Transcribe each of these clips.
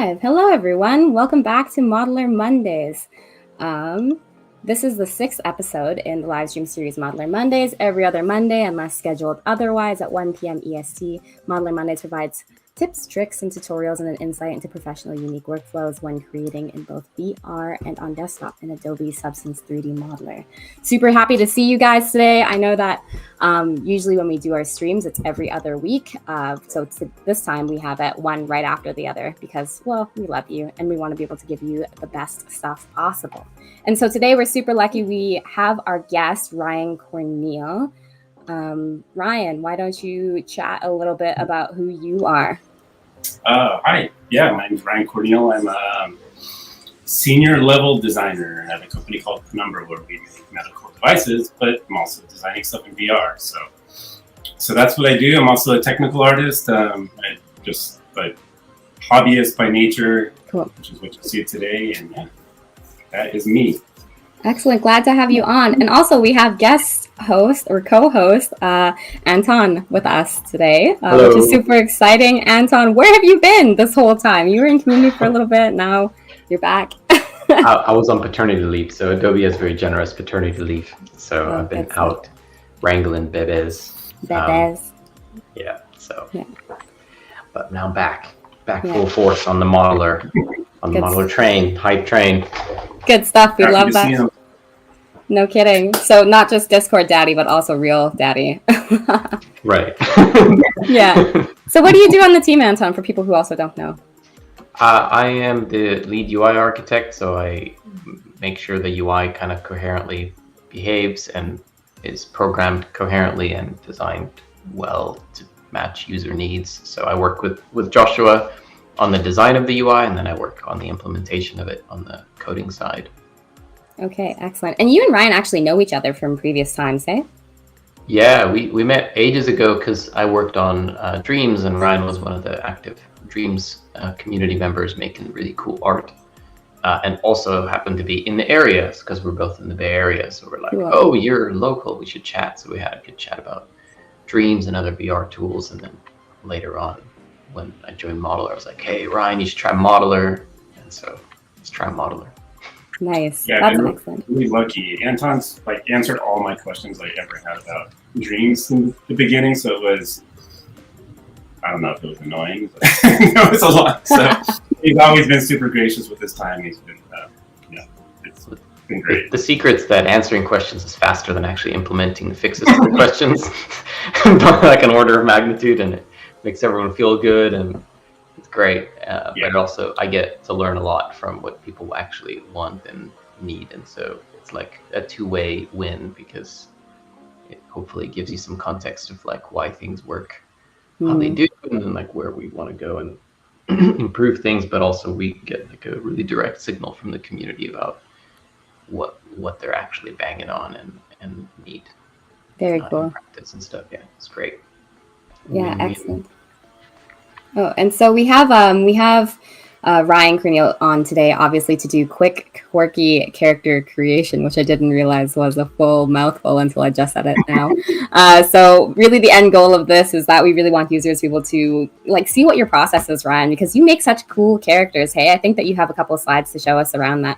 live. Hello, everyone. Welcome back to Modeler Mondays. This is the 6th episode in the live stream series Modeler Mondays. Every other Monday, unless scheduled otherwise at 1 p.m. EST, Modeler Mondays provides tips, tricks, and tutorials and an insight into professional unique workflows when creating in both VR and on desktop in Adobe Substance 3D Modeler. Super happy to see you guys today. I know that usually when we do our streams, it's every other week. So this time we have it one right after the other because, well, we love you and we want to be able to give you the best stuff possible. And so today we're super lucky. We have our guest, Ryan Corniel. Ryan, why don't you chat a little bit about who you are? Hi, yeah, my name is Ryan Corniel. I'm a senior level designer at a company called Penumbra where we make medical devices, but I'm also designing stuff in VR. So that's what I do. I'm also a technical artist. I'm just a hobbyist by nature, cool. Which is what you see today, and yeah, that is me. Excellent. Glad to have you on. And also we have guest host or co-host Anton with us today, which is super exciting. Anton, where have you been this whole time? You were in community for a little bit. Now you're back. I was on paternity leave. So Adobe has very generous paternity leave. So I've been out wrangling bebes. Yeah. So, but now I'm back full force on the modeler, modeler train, hype train. Good stuff. We love that. No kidding. So not just Discord daddy, but also real daddy. Right. Yeah. So what do you do on the team, Anton, for people who also don't know? I am the lead UI architect, so I make sure the UI kind of coherently behaves and is programmed coherently and designed well to match user needs. So I work with Joshua on the design of the UI, and then I work on the implementation of it on the coding side. Okay, excellent. And you and Ryan actually know each other from previous times, eh? Yeah, we met ages ago because I worked on Dreams, and Ryan was one of the active Dreams community members making really cool art. And also happened to be in the area because we're both in the Bay Area. So we're like, cool. Oh, you're local, we should chat. So we had a good chat about Dreams and other VR tools. And then later on, when I joined Modeler, I was like, hey, Ryan, you should try Modeler. And so let's try Modeler. Nice. Yeah, that's excellent. Really lucky. Anton's answered all my questions I ever had about Dreams in the beginning. So it was, I don't know if it was annoying, but it was a lot. So he's always been super gracious with his time. He's been, it's been great. The secret's that answering questions is faster than actually implementing the fixes to the questions by like an order of magnitude, and it makes everyone feel good, and it's great. But also I get to learn a lot from what people actually want and need, and so it's like a two-way win because it hopefully gives you some context of like why things work, how they do, and then like where we want to go and improve things, but also we get like a really direct signal from the community about what they're actually banging on and need. Very cool. Practice and stuff. Yeah, it's great. Yeah, excellent. Oh, and so we have Ryan Corniel on today, obviously to do quick, quirky character creation, which I didn't realize was a full mouthful until I just said it now. So really the end goal of this is that we really want users to be able to see what your process is, Ryan, because you make such cool characters. Hey, I think that you have a couple of slides to show us around that.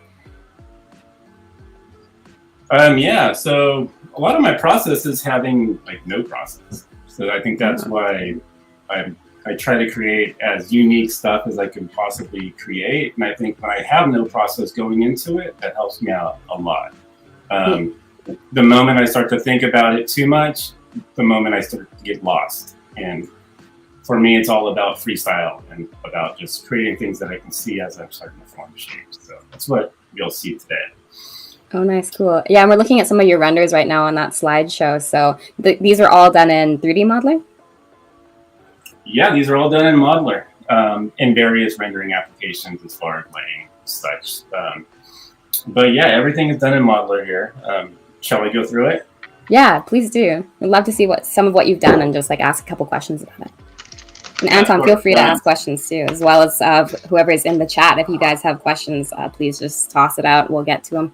Yeah, so a lot of my process is having no process. So I think that's why I try to create as unique stuff as I can possibly create. And I think when I have no process going into it, that helps me out a lot. The moment I start to think about it too much, the moment I start to get lost. And for me, it's all about freestyle and about just creating things that I can see as I'm starting to form the shapes. So that's what you'll see today. Oh, nice. Cool. Yeah, and we're looking at some of your renders right now on that slideshow. So these are all done in 3D Modeler? Yeah, these are all done in Modeler in various rendering applications as far as lighting such. But yeah, everything is done in Modeler here. Shall we go through it? Yeah, please do. I'd love to see some of what you've done and just ask a couple questions about it. And Anton, feel free to ask questions too, as well as whoever is in the chat. If you guys have questions, please just toss it out. We'll get to them.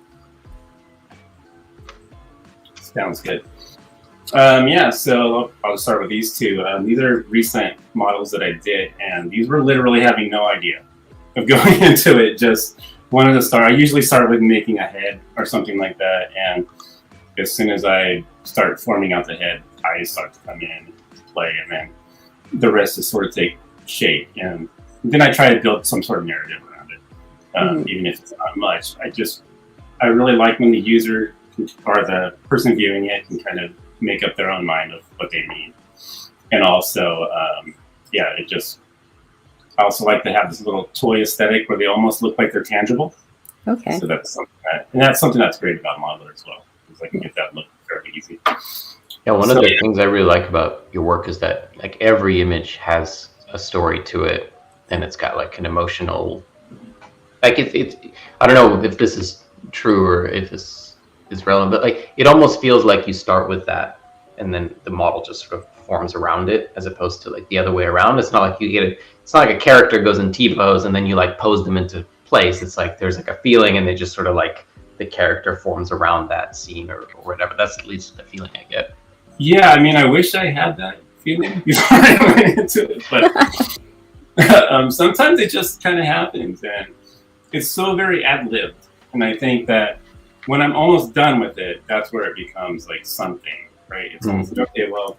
Sounds good. Yeah, so I'll start with these two. These are recent models that I did, and these were literally having no idea. of going into it, just wanted to start. I usually start with making a head or something like that, and as soon as I start forming out the head, eyes start to come in to play, and then the rest is sort of take shape. And then I try to build some sort of narrative around it, even if it's not much. I really like when the user or the person viewing it can kind of make up their own mind of what they mean. And also, I also like to have this little toy aesthetic where they almost look like they're tangible. Okay. So that's something that's great about Modeler as well, because I can get that look fairly easy. Yeah, one of the things I really like about your work is that like every image has a story to it, and it's got like an emotional, like it's I don't know if this is true or if this is relevant, but like it almost feels like you start with that and then the model just sort of forms around it, as opposed to like the other way around. It's not like it's not like a character goes in T-pose and then you like pose them into place. It's like there's like a feeling and they just sort of like the character forms around that scene or whatever. That's at least the feeling I get. Yeah, I mean, I wish I had that feeling before I went into it, but sometimes it just kind of happens, and it's so very ad-libbed. And I think that when I'm almost done with it, that's where it becomes like something, right? It's almost like, okay, well,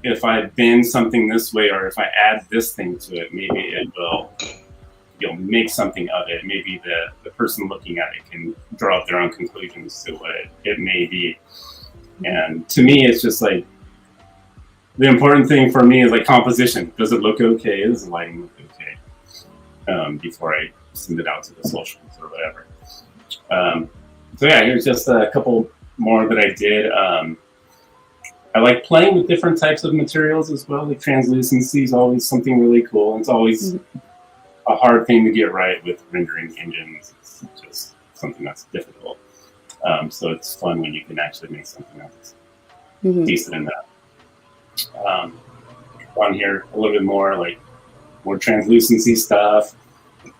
if I bend something this way, or if I add this thing to it, maybe it will, make something of it. Maybe the person looking at it can draw up their own conclusions to what it may be. And to me, it's just like, the important thing for me is like composition. Does it look okay? Does the lighting look okay? Before I send it out to the socials or whatever. So yeah, here's just a couple more that I did. I like playing with different types of materials as well. Like translucency is always something really cool. It's always a hard thing to get right with rendering engines. It's just something that's difficult. So it's fun when you can actually make something that's decent in that. On here a little bit more like more translucency stuff,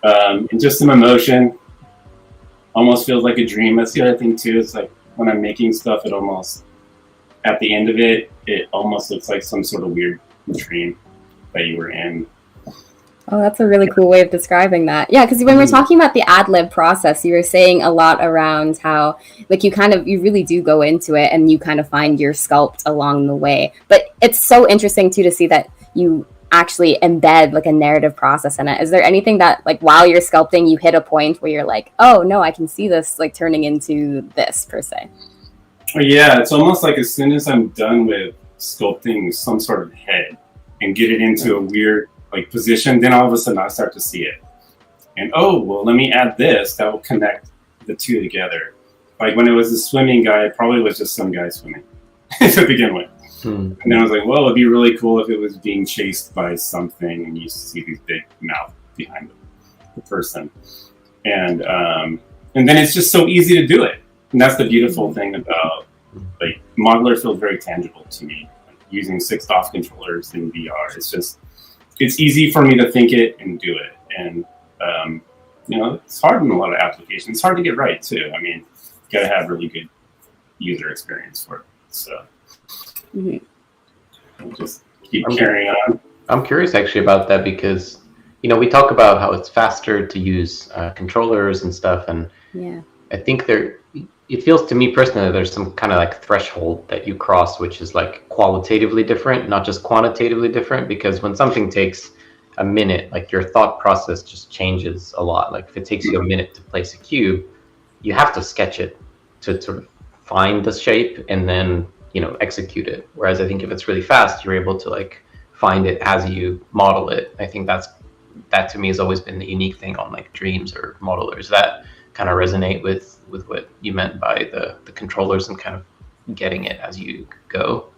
and just some emotion. Almost feels like a dream. That's the other thing too. It's like when I'm making stuff, it almost, at the end of it, it almost looks like some sort of weird dream that you were in. Oh, that's a really cool way of describing that. Yeah, because when we're talking about the ad-lib process, you were saying a lot around how, like, you really do go into it and you kind of find your sculpt along the way. But it's so interesting, too, to see that you actually embed, like, a narrative process in it. Is there anything that, like, while you're sculpting, you hit a point where you're like, oh, no, I can see this, like, turning into this, per se? Yeah, it's almost like as soon as I'm done with sculpting some sort of head and get it into a weird, like, position, then all of a sudden I start to see it. And oh, well, let me add this that will connect the two together. Like when it was the swimming guy, it probably was just some guy swimming to begin with. And then I was like, well, it'd be really cool if it was being chased by something and you see these big mouth behind the person. And then it's just so easy to do it. And that's the beautiful thing about, like, Modeler feels very tangible to me. Like, using 6 DOF controllers in VR, it's easy for me to think it and do it. And, it's hard in a lot of applications. It's hard to get right, too. I mean, you got to have really good user experience for it. So just keep carrying on. I'm curious, actually, about that because, we talk about how it's faster to use controllers and stuff. And I think it feels to me personally, there's some kind of like threshold that you cross, which is like qualitatively different, not just quantitatively different, because when something takes a minute, like your thought process just changes a lot. Like if it takes you a minute to place a cube, you have to sketch it to sort of find the shape and then, execute it. Whereas I think if it's really fast, you're able to like find it as you model it. I think that to me has always been the unique thing on like Dreams or Modelers. That kind of resonate with what you meant by the controllers and kind of getting it as you go.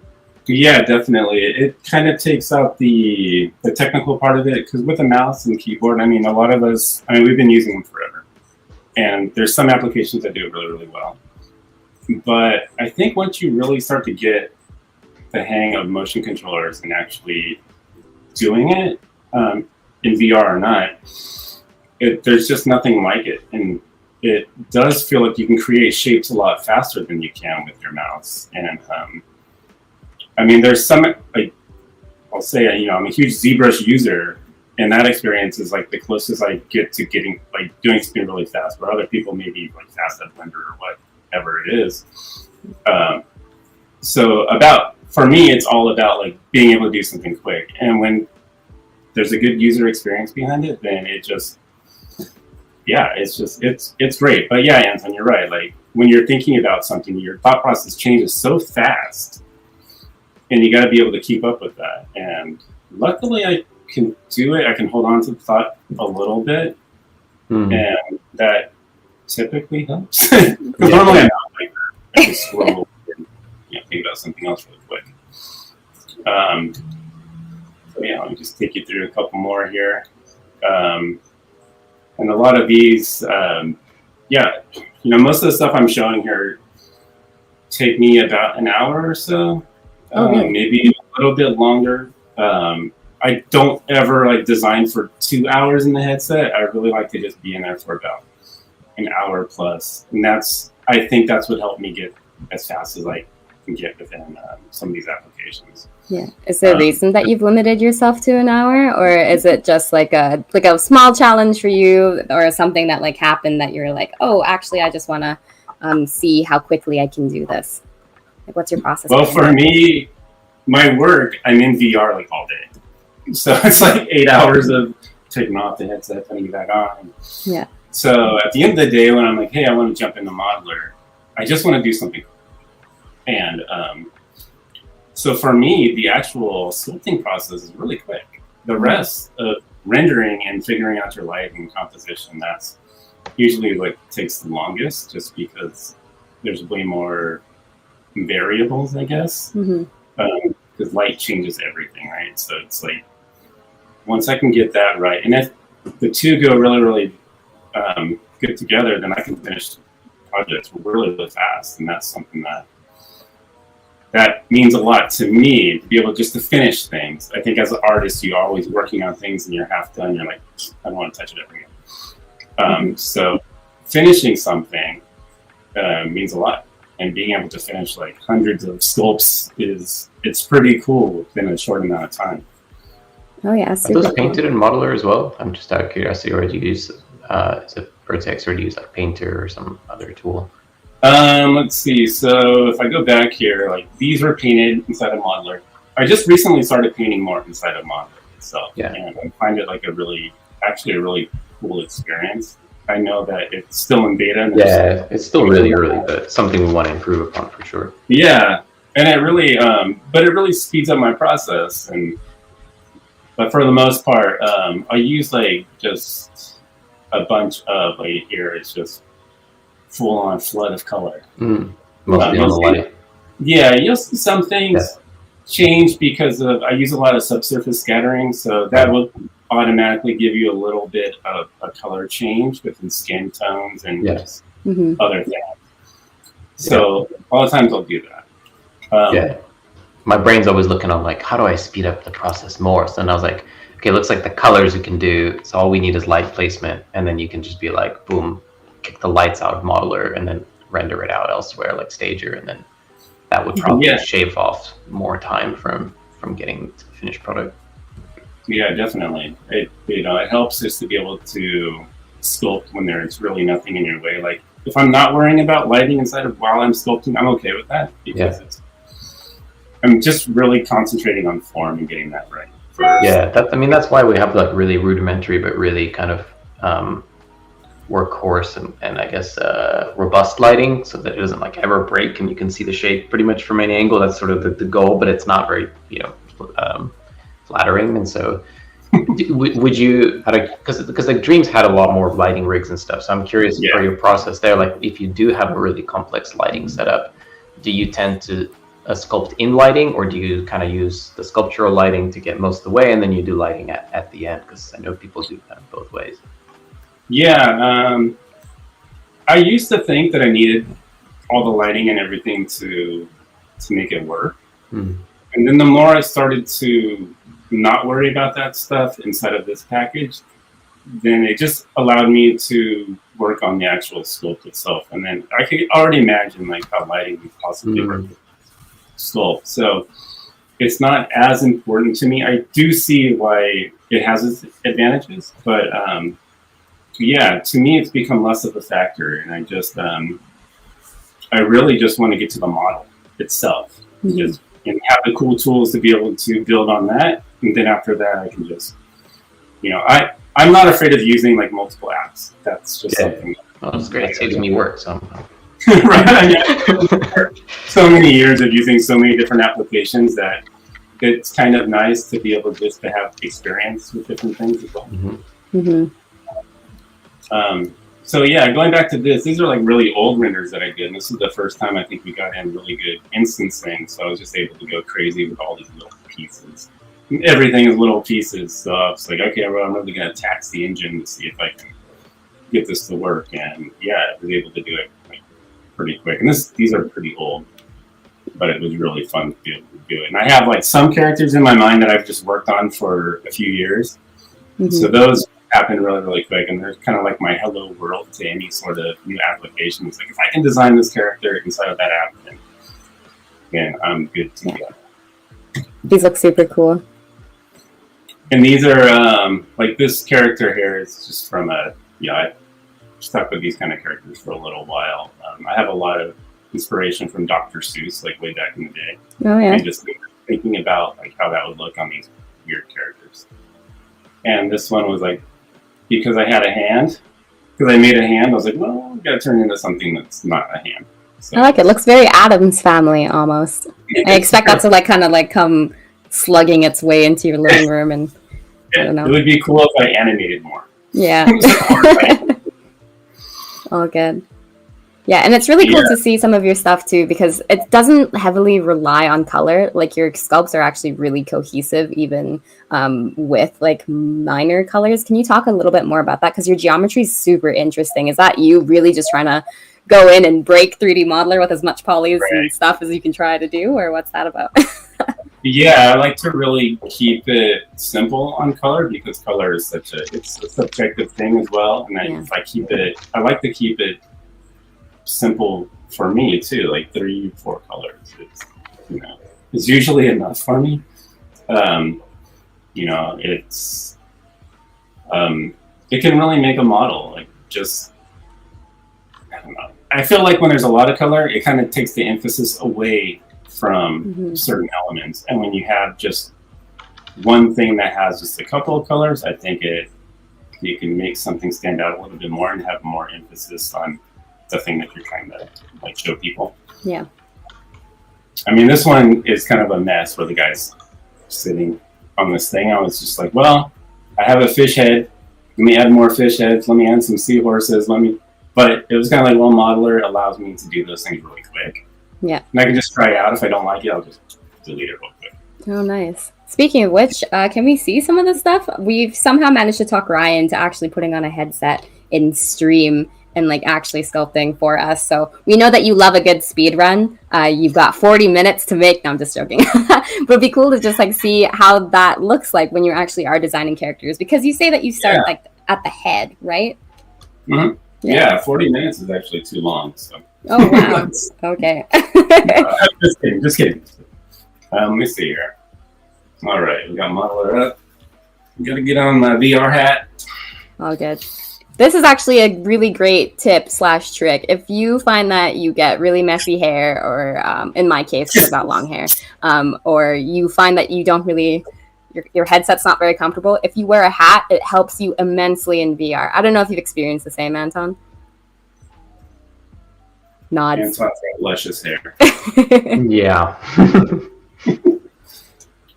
Yeah, definitely. It kind of takes out the technical part of it, because with a mouse and keyboard, I mean, a lot of us, we've been using them forever. And there's some applications that do it really, really well. But I think once you really start to get the hang of motion controllers and actually doing it, in VR or not, there's just nothing like it. And it does feel like you can create shapes a lot faster than you can with your mouse. And there's some, like, I'll say, I'm a huge ZBrush user, And that experience is like the closest I get to getting like doing something really fast, where other people may be like fast at Blender or whatever it is. So for me, it's all about like being able to do something quick. And when there's a good user experience behind it, then it just, it's great. But yeah, Anton, you're right. Like when you're thinking about something, your thought process changes so fast, and you got to be able to keep up with that. And luckily, I can do it. I can hold on to the thought a little bit, and that typically helps. Normally, I'm not like that. I can scroll and think about something else really quick. So yeah, let me just take you through a couple more here. And a lot of these, most of the stuff I'm showing here take me about an hour or so, maybe a little bit longer. I don't ever like design for 2 hours in the headset. I really like to just be in there for about an hour plus, and I think that's what helped me get as fast as I can get within some of these applications. Yeah. Is there a reason that you've limited yourself to an hour, or is it just like a small challenge for you, or something that like happened that you're like, oh, actually, I just want to see how quickly I can do this? Like, what's your process? Well, for me, my work, I'm in VR like all day. So it's like 8 hours of taking off the headset, putting it back on. Yeah. So at the end of the day, when I'm like, hey, I want to jump into Modeler, I just want to do something. And so for me, the actual sculpting process is really quick. The rest of rendering and figuring out your lighting and composition, that's usually what takes the longest, just because there's way more variables, I guess. Because light changes everything, right? So it's like, once I can get that right, and if the two go really, really good together, then I can finish projects really, really fast. And that's something that means a lot to me, to be able just to finish things. I think as an artist, you're always working on things and you're half done. You're like, I don't want to touch it ever again. So finishing something means a lot. And being able to finish like hundreds of sculpts it's pretty cool within a short amount of time. Oh yeah, are those painted in Modeler as well? I'm just out of curiosity. Or do you use is it Vertex, or do you use like Painter or some other tool? Let's see. So if I go back here, like these were painted inside of Modeler. I just recently started painting more inside of Modeler itself. Yeah. And I find it like a really cool experience. I know that it's still in beta. Yeah, it's still really early, but something we want to improve upon for sure. Yeah, and it really, but it really speeds up my process. But for the most part, I use like just a bunch of like here. It's just full on flood of color. Mostly on the light. Yeah, you'll see some things change because I use a lot of subsurface scattering, so that will automatically give you a little bit of a color change within skin tones and other things. So a lot of times I'll do that. My brain's always looking on like, how do I speed up the process more? So then I was like, okay, it looks like the colors you can do. So all we need is light placement, and then you can just be like, boom, kick the lights out of Modeler and then render it out elsewhere like Stager, and then that would probably shave off more time from getting to the finished product. Yeah, definitely. It helps just to be able to sculpt when there's really nothing in your way. Like if I'm not worrying about lighting inside of while I'm sculpting, I'm okay with that because I'm just really concentrating on form and getting that right first. Yeah, that's why we have like really rudimentary but really kind of workhorse and I guess robust lighting, so that it doesn't like ever break and you can see the shape pretty much from any angle. That's sort of the goal, but it's not very flattering. And so would you, because like Dreams had a lot more lighting rigs and stuff, so I'm curious for your process there, like if you do have a really complex lighting setup, do you tend to sculpt in lighting, or do you kind of use the sculptural lighting to get most of the way and then you do lighting at the end? Because I know people do kind of both ways. I used to think that I needed all the lighting and everything to make it work. And then the more I started to not worry about that stuff inside of this package, then it just allowed me to work on the actual sculpt itself. And then I could already imagine like how lighting would possibly work with sculpt. So it's not as important to me. I do see why it has its advantages, but yeah, to me, it's become less of a factor, and I really just want to get to the model itself, just and have the cool tools to be able to build on that, and then after that, I can just, I'm not afraid of using like multiple apps. That's just something. Well, that's great. It saves me work. So. Right. So many years of using so many different applications that it's kind of nice to be able just to have experience with different things as well. So yeah, going back to this, these are like really old renders that I did. And this is the first time I think we got in really good instancing. So I was just able to go crazy with all these little pieces. Everything is little pieces. So I was like, okay, well, I'm really going to tax the engine to see if I can get this to work. And yeah, I was able to do it pretty quick. And these are pretty old, but it was really fun to be able to do it. And I have like some characters in my mind that I've just worked on for a few years. So those happen really, really quick. And they're kind of like my hello world to any sort of new application. It's like, if I can design this character inside of that app, then I'm good to go. These look super cool. And these are like this character here is just from I stuck with these kind of characters for a little while. I have a lot of inspiration from Dr. Seuss, like way back in the day. Oh yeah. And just thinking about like how that would look on these weird characters. And this one was like, because I had a hand, because I made a hand, I was like, well, I've got to turn into something that's not a hand. So, I like it. Looks very Addams Family almost. I expect that to like kind of like come slugging its way into your living room, and I don't know. It would be cool if I animated more. Yeah. All good. Yeah, and it's really cool to see some of your stuff too, because it doesn't heavily rely on color. Like your sculpts are actually really cohesive, even with like minor colors. Can you talk a little bit more about that? Because your geometry is super interesting. Is that you really just trying to go in and break 3D Modeler with as much polys and stuff as you can try to do, or what's that about? Yeah, I like to really keep it simple on color, because color is it's a subjective thing as well. And I like to keep it simple for me too, like 3-4 colors. It's usually enough for me. It's it can really make a model like just, I don't know. I feel like when there's a lot of color, it kind of takes the emphasis away from certain elements. And when you have just one thing that has just a couple of colors, I think you can make something stand out a little bit more and have more emphasis on the thing that you're trying to like show people. Yeah. I mean, this one is kind of a mess where the guy's sitting on this thing. I was just like, well, I have a fish head. Let me add more fish heads. Let me add some seahorses. But it was kind of like, well, Modeler allows me to do those things really quick. Yeah. And I can just try it out. If I don't like it, I'll just delete it real quick. Oh, nice. Speaking of which, can we see some of this stuff? We've somehow managed to talk Ryan to actually putting on a headset in stream and like actually sculpting for us. So we know that you love a good speed run. You've got 40 minutes to make. No, I'm just joking. But it'd be cool to just like see how that looks like when you actually are designing characters, because you say that you start like at the head, right? Mm-hmm. Yeah, 40 minutes is actually too long. So. Oh wow. Okay. Just kidding. Let me see here. All right, we got Modeler up. I'm gonna get on my VR hat. All good. This is actually a really great tip / trick. If you find that you get really messy hair, or in my case, I've got long hair, or you find that you don't really, your headset's not very comfortable, if you wear a hat, it helps you immensely in VR. I don't know if you've experienced the same, Anton. Nods. Anton's got luscious hair. Yeah.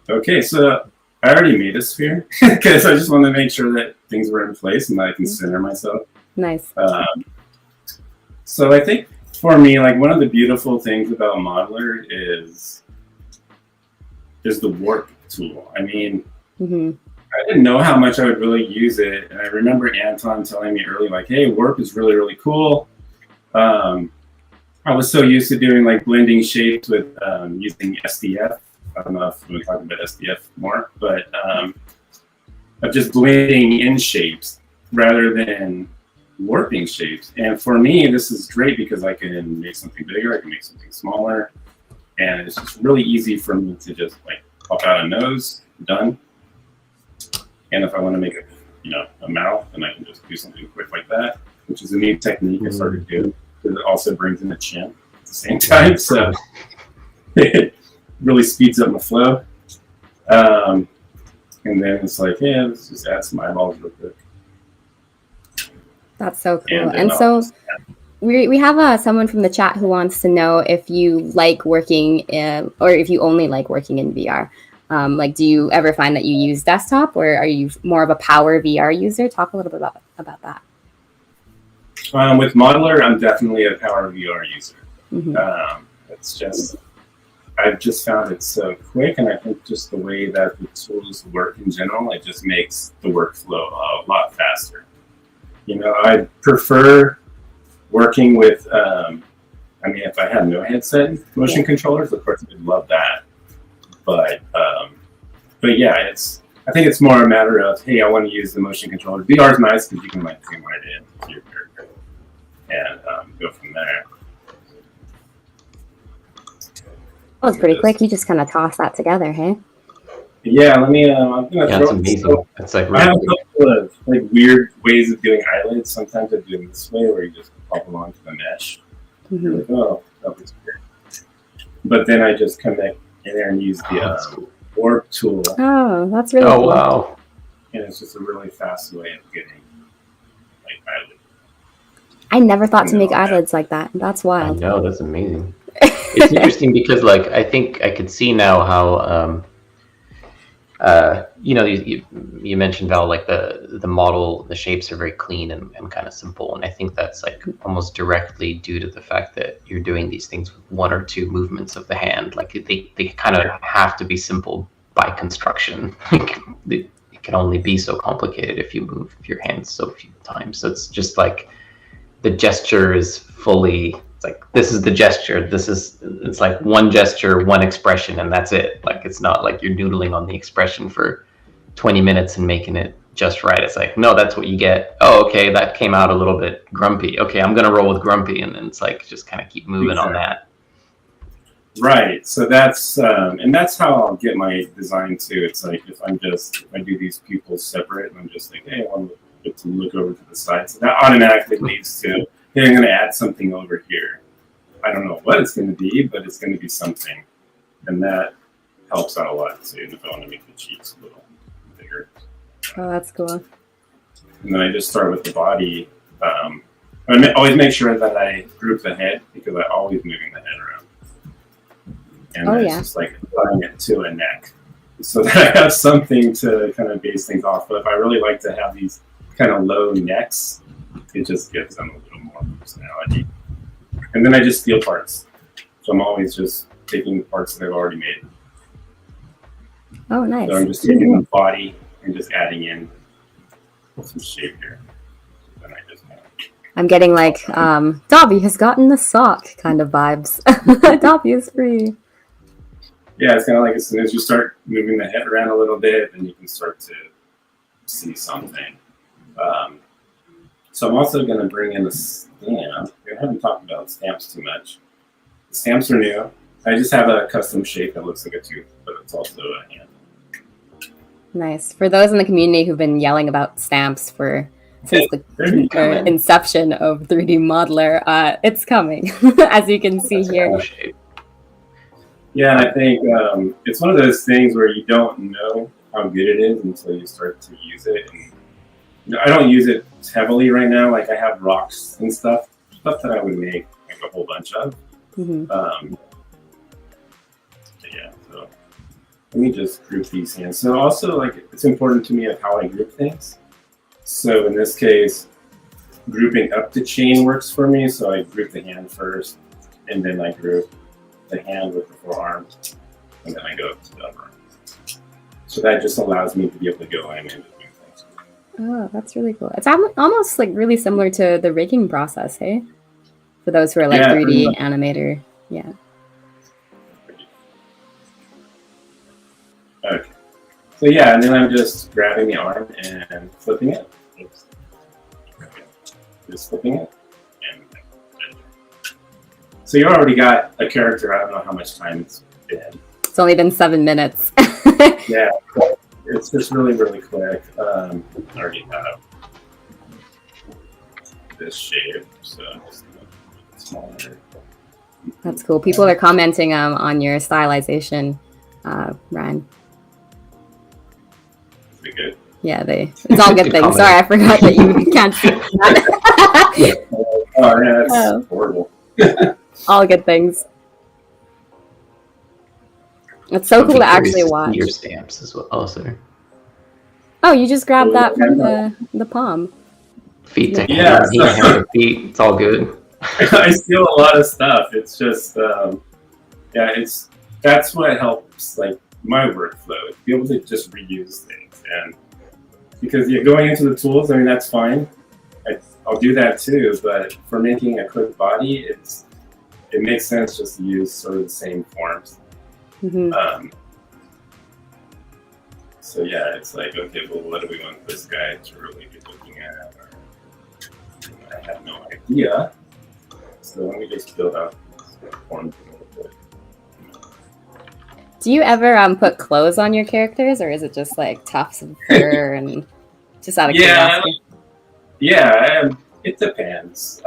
Okay, so I already made a sphere because I just wanted to make sure that things were in place and that I can center myself. Nice. So I think for me, like one of the beautiful things about Modeler is the warp tool. I mean, I didn't know how much I would really use it, and I remember Anton telling me early, like, "Hey, warp is really, really cool." I was so used to doing like blending shapes with using SDF. I don't know if we're talking about SDF more, but of just blending in shapes rather than warping shapes. And for me, this is great because I can make something bigger, I can make something smaller, and it's just really easy for me to just like pop out a nose, done. And if I want to make a mouth, then I can just do something quick like that, which is a neat technique I started to do, because it also brings in a chin at the same time. So it really speeds up my flow. And then it's like, yeah, let's just add some eyeballs real quick. That's so cool. And so we have someone from the chat who wants to know if you like working in, or if you only like working in VR. Like, do you ever find that you use desktop, or are you more of a power VR user? Talk a little bit about that. With Modeler, I'm definitely a power VR user. It's just, I've just found it so quick, and I think just the way that the tools work in general, it just makes the workflow a lot faster. I prefer working with, if I had no headset motion controllers, of course I'd love that. But yeah, I think it's more a matter of, hey, I want to use the motion controller. VR is nice because you can zoom right in to your character and go from there. Oh, it's pretty quick. You just kind of toss that together, hey? Yeah, let me. I'm gonna throw. That's amazing. That's like really I have a couple of weird ways of doing eyelids. Sometimes I do them this way, where you just pop them onto the mesh. Like, oh, that was weird. But then I just come back in there and use the warp tool. Oh, that's really cool. Wow. And it's just a really fast way of getting eyelids. I never thought to make eyelids like that. That's wild. I know, that's amazing. It's interesting because I think I could see now how you mentioned, Val, the model, the shapes are very clean and kind of simple, and I think that's almost directly due to the fact that you're doing these things with one or two movements of the hand. They kind of have to be simple by construction. It can only be so complicated if you move your hands so few times. So it's just the gesture is fully. This is the gesture. It's like one gesture, one expression, and that's it. It's not like you're noodling on the expression for 20 minutes and making it just right. It's no, that's what you get. Oh, okay, that came out a little bit grumpy. Okay, I'm gonna roll with grumpy, and then it's just kind of keep moving on that. Right. So that's and that's how I'll get my design too. It's if I do these pupils separate, and I'm just hey, I want to look over to the side. So that automatically leads to, hey, I'm going to add something over here. I don't know what it's going to be, but it's going to be something. And that helps out a lot too, if I want to make the cheeks a little bigger. Oh, that's cool. And then I just start with the body. I always make sure that I group the head, because I'm always moving the head around. And it's just applying it to a neck, so that I have something to kind of base things off. But if I really like to have these kind of low necks, it just gives them a little more personality. And then I just steal parts. So I'm always just taking parts that I've already made. Oh, nice. So I'm just taking the body and just adding in some shape here. Then I just I'm getting Dobby has gotten the sock kind of vibes. Dobby is free. Yeah, it's kind of as soon as you start moving the head around a little bit, then you can start to see something. So I'm also going to bring in a stamp. We haven't talked about stamps too much. The stamps are new. I just have a custom shape that looks like a tooth, but it's also a hand. Nice. For those in the community who've been yelling about stamps since the inception of 3D Modeler, it's coming, as you can see here. Yeah, and I think it's one of those things where you don't know how good it is until you start to use it. And I don't use it heavily right now. I have rocks and stuff that I would make a whole bunch of. Yeah, so let me just group these hands. So also, it's important to me of how I group things. So in this case, grouping up the chain works for me. So I group the hand first, and then I group the hand with the forearm, and then I go up to the upper arm. So that just allows me to be able to go in and do things. Oh, that's really cool. It's almost really similar to the rigging process, hey? For those who are 3D animator. Yeah. Okay. So yeah, and then I'm just grabbing the arm and flipping it. Oops. Okay. Just flipping it. And so you already got a character. I don't know how much time it's been. It's only been 7 minutes. Yeah, it's just really, really quick. I already have this shape, so just a little bit smaller. That's cool. People are commenting on your stylization, Ryan. Pretty good. Yeah, it's all good things. Sorry, I forgot that you can't see that. Oh, yeah, that's horrible. All good things. It's so cool to actually watch. Your stamps as well. Oh, sorry. Oh, you just grabbed that from the palm. Feet to Yeah, hand, hand to feet. It's all good. I steal a lot of stuff. It's just, that's what helps like my workflow. To be able to just reuse things, and because you're going into the tools, I mean that's fine. I'll do that too, but for making a quick body, it makes sense just to use sort of the same forms. Mm-hmm. So yeah, it's like, okay, well, what do we want this guy to really be looking at? I have no idea. So let me just build out forms a little bit. Do you ever put clothes on your characters, or is it just like tufts of fur and just out of curiosity? Yeah, it depends.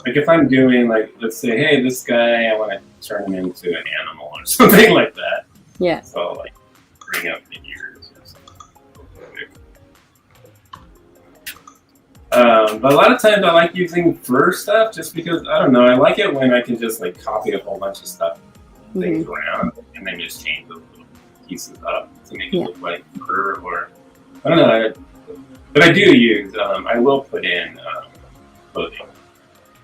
Like if I'm doing like, let's say, hey, this guy, I want to turn him into an animal or something like that. Yeah. So I'll like bring up the ears or something. But a lot of times I like using fur stuff just because, I don't know, I like it when I can just like copy a whole bunch of stuff, things around, and then just change those little pieces up to make it look like fur, or I don't know. But I do use, I will put in clothing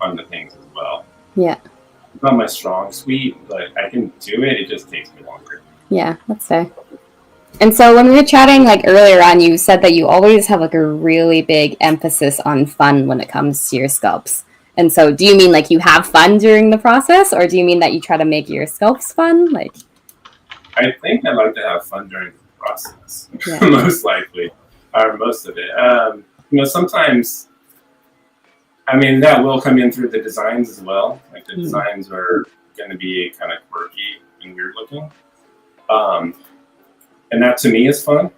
on the things as well. Yeah. It's not my strong suite, but I can do it. It just takes me longer. Yeah, that's fair. And so when we were chatting like earlier on, you said that you always have like a really big emphasis on fun when it comes to your sculpts. And so do you mean like you have fun during the process, or do you mean that you try to make your sculpts fun? Like, I think I like to have fun during the process, most likely, or most of it. Sometimes, I mean, that will come in through the designs as well. Like the designs are going to be kind of quirky and weird looking. And that to me is fun.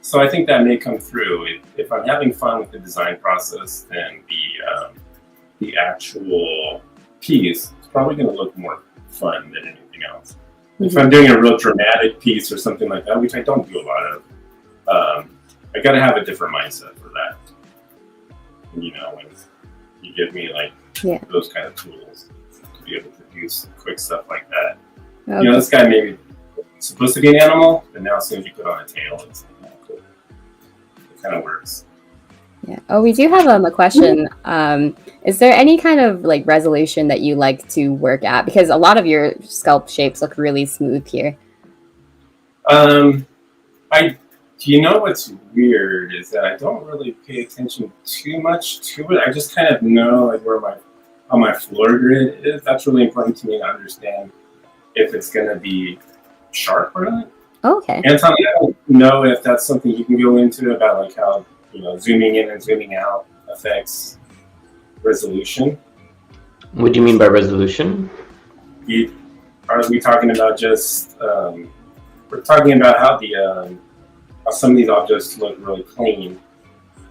So I think that may come through. If I'm having fun with the design process, then the actual piece is probably going to look more fun than anything else. If I'm doing a real dramatic piece or something like that, which I don't do a lot of, I got to have a different mindset for that. When you give me like those kind of tools to be able to do some quick stuff like that. Okay. This guy maybe supposed to be an animal, but now as soon as you put on a tail, it's kind of cool. It kind of works. Yeah. Oh, we do have a question. Is there any kind of like resolution that you like to work at? Because a lot of your sculpt shapes look really smooth here. You know what's weird is that I don't really pay attention too much to it. I just kind of know like where my floor grid is. That's really important to me to understand if it's going to be sharp or not. Okay. Anton, I don't know if that's something you can go into about like how zooming in and zooming out affects resolution. What do you mean by resolution? Are we talking about just we're talking about how how some of these objects look really clean.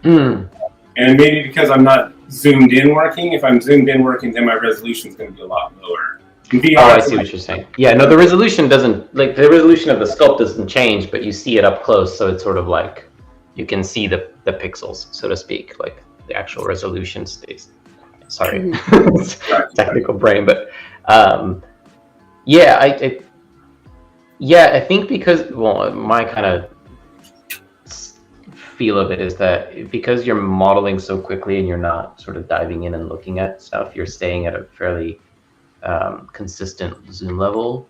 And maybe because I'm not zoomed in working, if I'm zoomed in working, then my resolution is going to be a lot lower. I see what you're saying. Yeah, no, the resolution doesn't, like the resolution of the sculpt doesn't change, but you see it up close, so it's sort of like you can see the pixels, so to speak, like the actual resolution stays. Sorry, technical brain, but I think because, well, my kind of feel of it is that because you're modeling so quickly and you're not sort of diving in and looking at stuff, you're staying at a fairly consistent zoom level.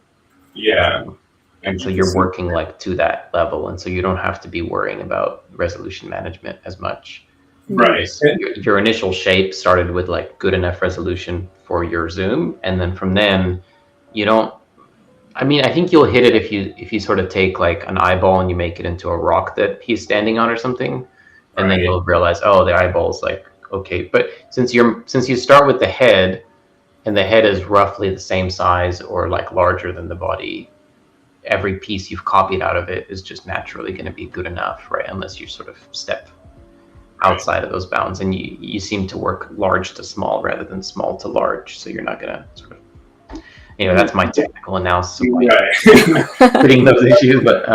And so you're working like to that level, and so you don't have to be worrying about resolution management as much. Right. Your initial shape started with like good enough resolution for your zoom, and then from then you don't, I mean, I think you'll hit it if you sort of take like an eyeball and you make it into a rock that he's standing on or something, and then you'll realize, oh, the eyeball's like, okay. But since you start with the head, and the head is roughly the same size or like larger than the body, every piece you've copied out of it is just naturally going to be good enough, right? Unless you sort of step outside of those bounds, and you seem to work large to small rather than small to large. So you're not going to sort of, that's my technical analysis of fitting those issues. But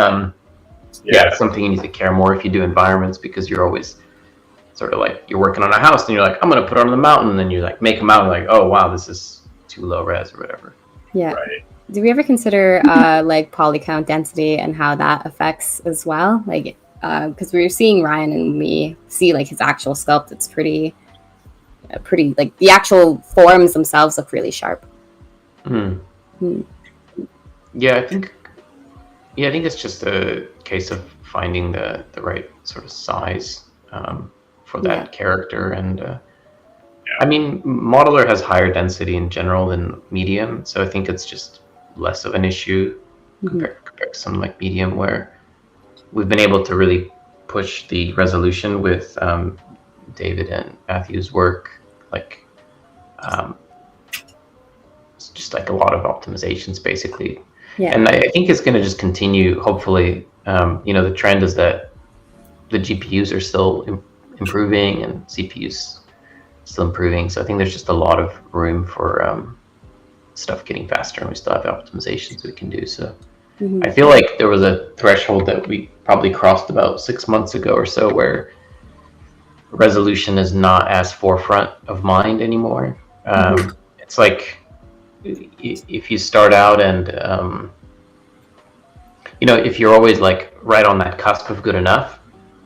yeah, it's something you need to care more if you do environments, because you're always sort of like, you're working on a house and you're like, I'm going to put it on the mountain, and then you like make a mountain like, oh wow, this is too low res or whatever. Yeah. Right. Do we ever consider like poly count density and how that affects as well? Like, because we were seeing Ryan and me see like his actual sculpt. It's pretty like the actual forms themselves look really sharp. Yeah, I think it's just a case of finding the right sort of size for that character. And I mean, modeler has higher density in general than medium, so I think it's just less of an issue compared to something like medium, where we've been able to really push the resolution with David and Matthew's work. Like, it's just like a lot of optimizations, basically. Yeah. And I think it's going to just continue, hopefully. The trend is that the GPUs are still improving and CPUs still improving. So I think there's just a lot of room for stuff getting faster, and we still have optimizations we can do. So I feel like there was a threshold that we probably crossed about 6 months ago or so, where resolution is not as forefront of mind anymore. It's like, if you start out and if you're always like right on that cusp of good enough,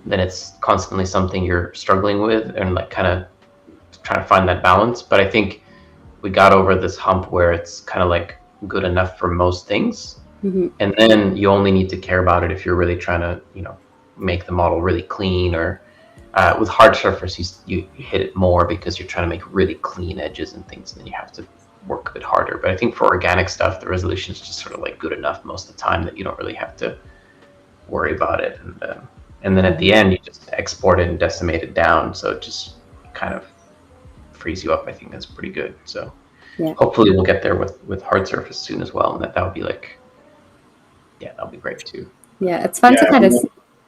then it's constantly something you're struggling with and like kind of trying to find that balance. But I think we got over this hump where it's kind of like good enough for most things, and then you only need to care about it if you're really trying to make the model really clean, or with hard surface you hit it more because you're trying to make really clean edges and things, and then you have to work a bit harder. But I think for organic stuff, the resolution is just sort of like good enough most of the time that you don't really have to worry about it. And then at the end, you just export it and decimate it down, so it just kind of frees you up. I think that's pretty good. So hopefully we'll get there with hard surface soon as well, and that'll be like, that'll be great too. Yeah, it's fun to kind of.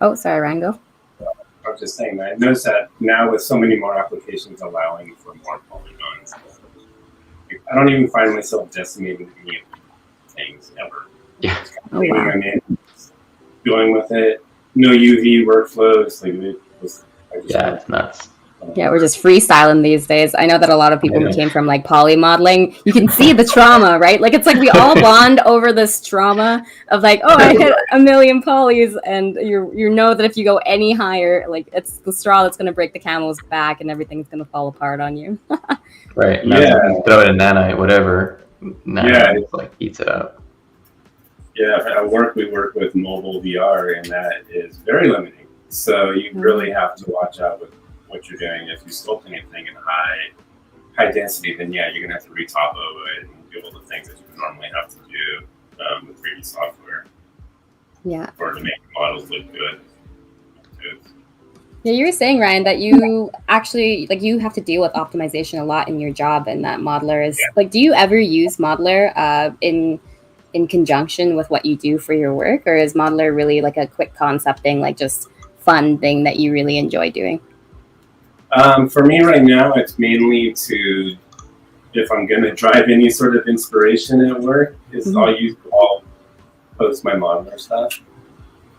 Oh, sorry, Rango. I was just saying that I noticed that now with so many more applications allowing for more polygons, I don't even find myself decimating any of things ever. Yeah. Going with it, no UV workflows. It's nuts. Yeah, we're just freestyling these days. I know that a lot of people who came from like poly modeling, you can see the trauma, right? Like, it's like we all bond over this trauma of like, oh, I hit a million polys, and you know that if you go any higher, like, it's the straw that's going to break the camel's back, and everything's going to fall apart on you. Right. Throw it in nanite, whatever. It's like eats it up. Yeah, at work we work with mobile VR, and that is very limiting. So you really have to watch out with what you're doing. If you sculpt anything in high density, then you're gonna have to retop over it and do all the things that you would normally have to do with 3D software. Yeah. For to make models look good. Yeah, you were saying, Ryan, that you actually you have to deal with optimization a lot in your job, and that Modeler is like. Do you ever use Modeler in conjunction with what you do for your work, or is Modeler really like a quick concept thing, like just fun thing that you really enjoy doing? For me right now, it's mainly if I'm going to drive any sort of inspiration at work, I'll post my Modeler stuff.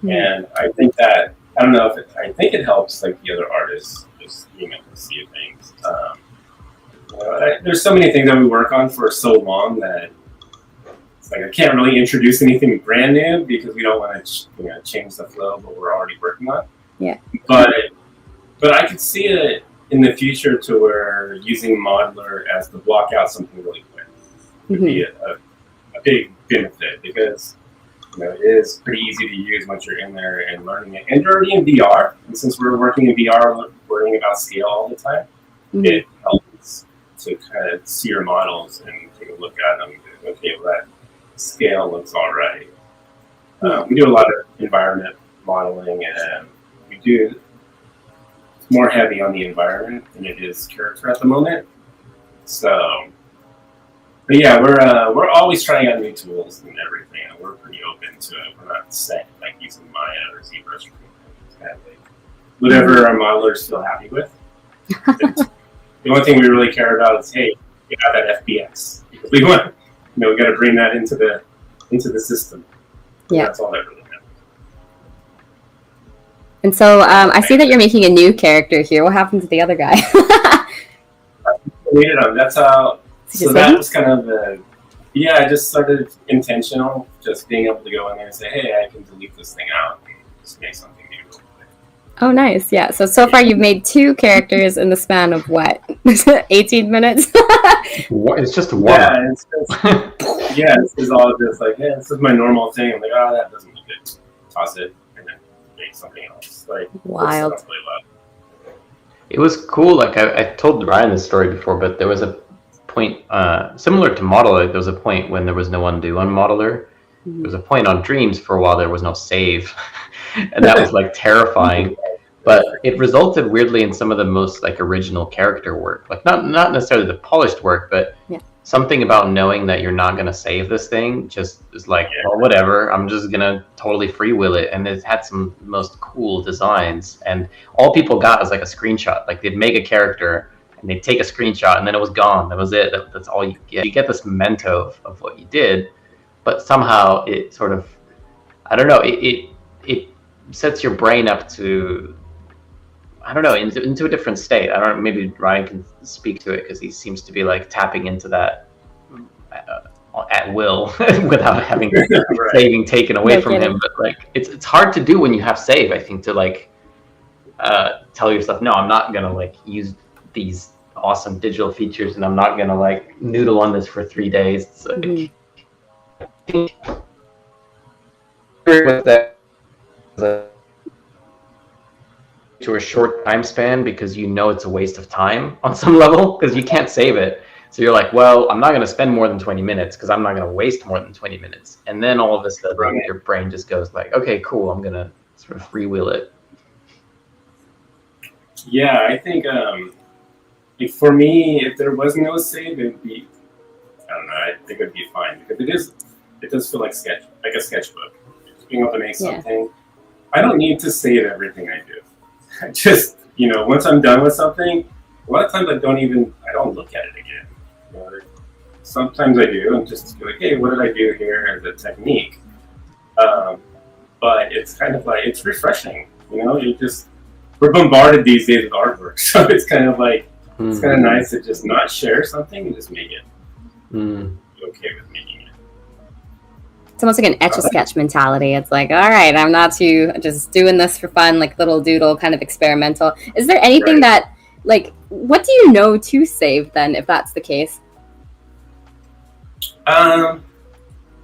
And I think that, I think it helps like the other artists just see things. There's so many things that we work on for so long that it's like I can't really introduce anything brand new because we don't want to change the flow of what we're already working on. Yeah. But I could see it in the future to where using Modeler as to block out something really quick would be a big benefit, because it is pretty easy to use once you're in there and learning it. And you're already in VR, and since we're working in VR, worrying about scale all the time, it helps to kind of see your models and take a look at them and go, okay, well, that scale looks all right. We do a lot of environment modeling, and we do more heavy on the environment than it is character at the moment. So But yeah, we're always trying out new tools and everything, and we're pretty open to it. We're not set like using Maya or ZBrush. Whatever our modelers feel happy with. The only thing we really care about is, hey, we got that FBX. Because we want, we got to bring that into the system. Yeah, that's all that really matters. And so I see that you're making a new character here. What happened to the other guy? That's how. So that was kind of I just started intentional, just being able to go in there and say, hey, I can delete this thing out and just make something new real quick. Oh, nice. Yeah. So far you've made 2 characters in the span of what? 18 minutes? It's just one. Yeah, it's just, this is all just like, this is my normal thing. I'm like, that doesn't look good. Toss it and then make something else. Like, wild. It was cool. Like I told Ryan this story before, but there was a point similar to Modeler. There was a point when there was no undo on Modeler. There was a point on Dreams for a while there was no save, and that was like terrifying. But it resulted weirdly in some of the most like original character work. Like not necessarily the polished work, but something about knowing that you're not going to save this thing just is like, well, whatever. I'm just going to totally freewheel it. And it had some most cool designs. And all people got was like a screenshot. Like they'd make a character and they'd take a screenshot and then it was gone. That was it. That's all you get. You get this memento of what you did, but somehow it sort of, I don't know, it sets your brain up to, I don't know, into a different state. I don't know, maybe Ryan can speak to it because he seems to be like tapping into that at will without having saving taken away from him. But like, it's hard to do when you have save, I think, to like tell yourself, no, I'm not gonna like use these awesome digital features and I'm not gonna like noodle on this for 3 days. It's like, I think with that to a short time span because you know it's a waste of time on some level because you can't save it. So you're like, well, I'm not going to spend more than 20 minutes because I'm not going to waste more than 20 minutes. And then all of a sudden your brain just goes like, okay, cool, I'm going to sort of freewheel it. Yeah, I think for me, if there was no save, it'd be, I don't know, I think it'd be fine because it does feel like a sketchbook. Just being able to make something. I don't need to save everything I do. I just, once I'm done with something, a lot of times I don't look at it again. Sometimes I do and just feel like, hey, what did I do here as a technique? But it's kind of like, it's refreshing, we're bombarded these days with artwork. So it's kind of like, it's kind of nice to just not share something and just make it. Okay with making it. It's almost like an Etch-a-Sketch mentality. It's like, all right, I'm not just doing this for fun, like little doodle, kind of experimental. Is there anything that, like, what do you know to save then, if that's the case?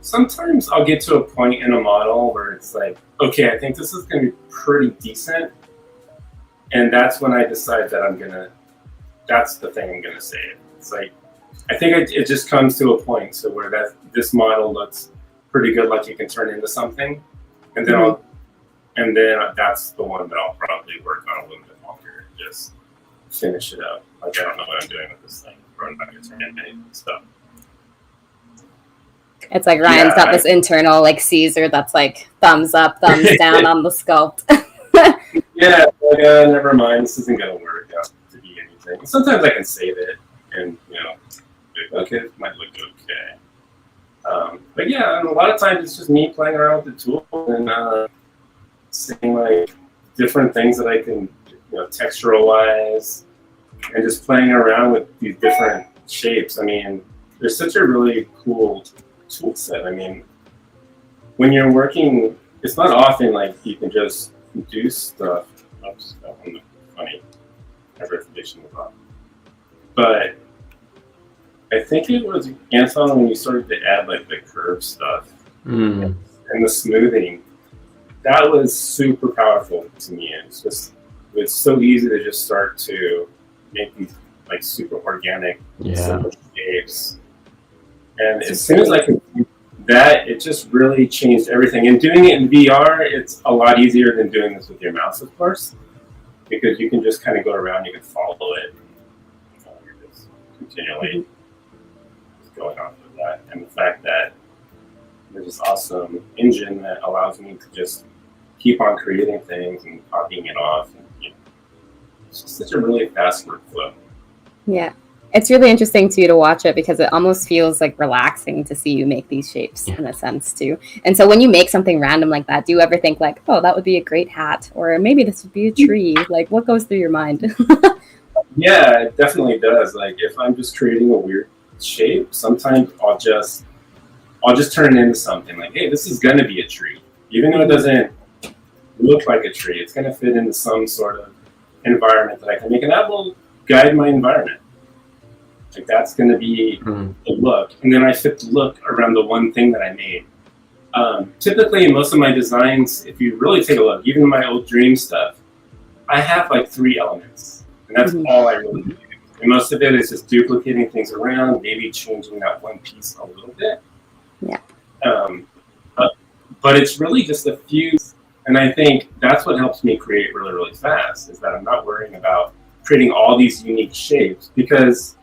Sometimes I'll get to a point in a model where it's like, okay, I think this is going to be pretty decent. And that's when I decide that that's the thing I'm going to save. It's like, I think it just comes to a point so where this model looks pretty good, like you can turn into something, and then that's the one that I'll probably work on a little bit longer, just finish it up. Like I don't know what I'm doing with this thing, or I'm not going to turn into any stuff. It's like Ryan's got this internal like Caesar that's like thumbs up, thumbs down on the sculpt. Never mind, this isn't going to work out to be anything. Sometimes I can save it, and okay, it might look okay. But a lot of times it's just me playing around with the tool and seeing like different things that I can, textural wise, and just playing around with these different shapes. I mean, there's such a really cool tool set. I mean, when you're working, it's not often like you can just do stuff. Oops, that one looked funny. My repetition was off. But I think it was Anton when you started to add like the curve stuff and the smoothing. That was super powerful to me. It's so easy to just start to make these like super organic simple shapes. And as soon as I could do that, it just really changed everything. And doing it in VR, it's a lot easier than doing this with your mouse, of course, because you can just kind of go around, you can follow it. You're just continually going off of that. And the fact that there's this awesome engine that allows me to just keep on creating things and copying it off. And, it's just such a really fast workflow. Yeah. It's really interesting too to watch it because it almost feels like relaxing to see you make these shapes in a sense too. And so when you make something random like that, do you ever think like, oh, that would be a great hat, or maybe this would be a tree? Like, what goes through your mind? Yeah, it definitely does. Like if I'm just creating a weird shape, sometimes I'll just turn it into something like, hey, this is gonna be a tree. Even though it doesn't look like a tree, it's gonna fit into some sort of environment that I can make, and that will guide my environment. Like that's going to be the look, and then I fit the look around the one thing that I made. Typically, most of my designs, if you really take a look, even my old dream stuff, I have like 3 elements, and that's all I really do. And most of it is just duplicating things around, maybe changing that one piece a little bit. Yeah. But it's really just a few, and I think that's what helps me create really, really fast, is that I'm not worrying about creating all these unique shapes, because